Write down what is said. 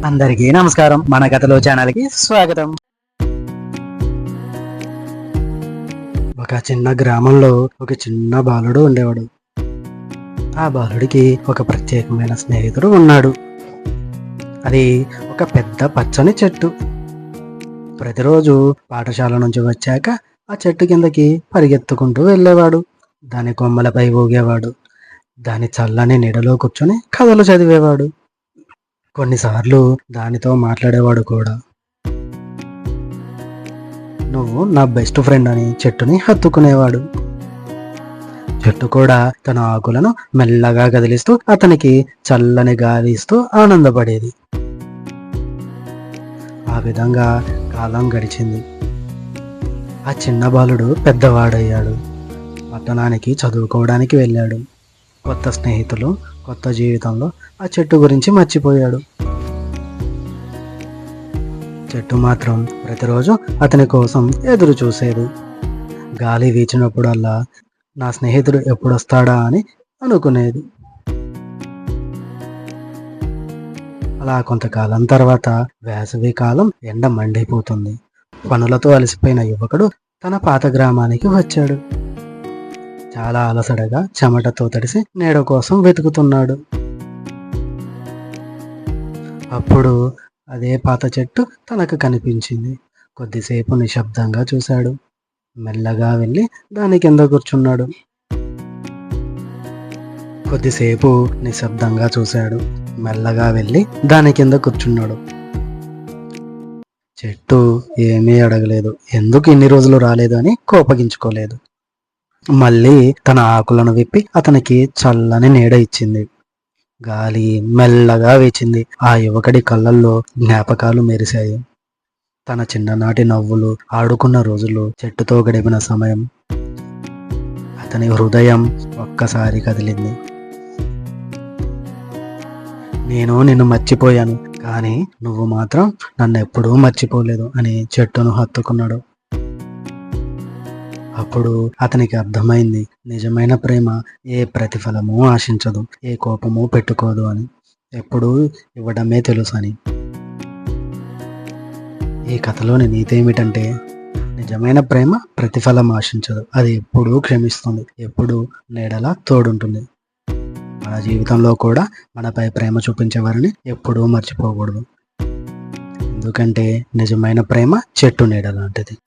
అందరికీ నమస్కారం. మన కథలో ఛానల్కి స్వాగతం. ఒక చిన్న గ్రామంలో ఒక చిన్న బాలుడు ఉండేవాడు. ఆ బాలుడికి ఒక ప్రత్యేకమైన స్నేహితుడు ఉన్నాడు. అది ఒక పెద్ద పచ్చని చెట్టు. ప్రతిరోజు పాఠశాల నుంచి వచ్చాక ఆ చెట్టు కిందకి పరిగెత్తుకుంటూ వెళ్ళేవాడు. దాని కొమ్మలపై ఊగేవాడు. దాని చల్లని నీడలో కూర్చొని కథలు చదివేవాడు. కొన్నిసార్లు దానితో మాట్లాడేవాడు కూడా. నువ్వు నా బెస్ట్ ఫ్రెండ్ అని చెట్టుని హత్తుకునేవాడు. చెట్టు కూడా తన ఆకులను మెల్లగా కదిలిస్తూ అతనికి చల్లని గాలి ఇస్తూ ఆనందపడేది. ఆ విధంగా కాలం గడిచింది. ఆ చిన్న బాలుడు పెద్దవాడయ్యాడు. పట్టణానికి చదువుకోవడానికి వెళ్ళాడు. కొత్త స్నేహితులు, కొత్త జీవితంలో ఆ చెట్టు గురించి మర్చిపోయాడు. చెట్టు మాత్రం ప్రతిరోజు అతని కోసం ఎదురు చూసేది. గాలి వీచినప్పుడల్లా నా స్నేహితుడు ఎప్పుడొస్తాడా అని అనుకునేది. అలా కొంతకాలం తర్వాత వేసవి కాలం, ఎండ మండిపోతుంది. పనులతో అలసిపోయిన యువకుడు తన పాత గ్రామానికి వచ్చాడు. చాలా అలసడగా చెమటతో తడిసి నీడ కోసం వెతుకుతున్నాడు. అప్పుడు అదే పాత చెట్టు తనకు కనిపించింది. కొద్దిసేపు నిశ్శబ్దంగా చూశాడు. మెల్లగా వెళ్ళి దాని కింద కూర్చున్నాడు. కొద్దిసేపు నిశ్శబ్దంగా చూశాడు. మెల్లగా వెళ్ళి దాని కింద కూర్చున్నాడు. చెట్టు ఏమీ అడగలేదు. ఎందుకు ఇన్ని రోజులు రాలేదు అని కోపగించుకోలేదు. మళ్ళీ తన ఆకులను విప్పి అతనికి చల్లని నీడ ఇచ్చింది. గాలి మెల్లగా వీచింది. ఆ యువకుడి కళ్ళల్లో జ్ఞాపకాలు మెరిశాయి. తన చిన్ననాటి నవ్వులు, ఆడుకున్న రోజులు, చెట్టుతో గడిపిన సమయం. అతని హృదయం ఒక్కసారి కదిలింది. నేను నిన్ను మర్చిపోయాను, కానీ నువ్వు మాత్రం నన్ను ఎప్పుడూ మర్చిపోలేదు అని చెట్టును హత్తుకున్నాడు. అప్పుడు అతనికి అర్థమైంది, నిజమైన ప్రేమ ఏ ప్రతిఫలము ఆశించదు, ఏ కోపము పెట్టుకోదు అని, ఎప్పుడూ ఇవ్వడమే తెలుసు అని. ఈ కథలోని నీతి ఏమిటంటే, నిజమైన ప్రేమ ప్రతిఫలం ఆశించదు. అది ఎప్పుడూ క్షమిస్తుంది, ఎప్పుడూ నీడలా తోడుంటుంది. మన జీవితంలో కూడా మనపై ప్రేమ చూపించేవారిని ఎప్పుడూ మర్చిపోకూడదు. ఎందుకంటే నిజమైన ప్రేమ చెట్టు నీడ లాంటిది.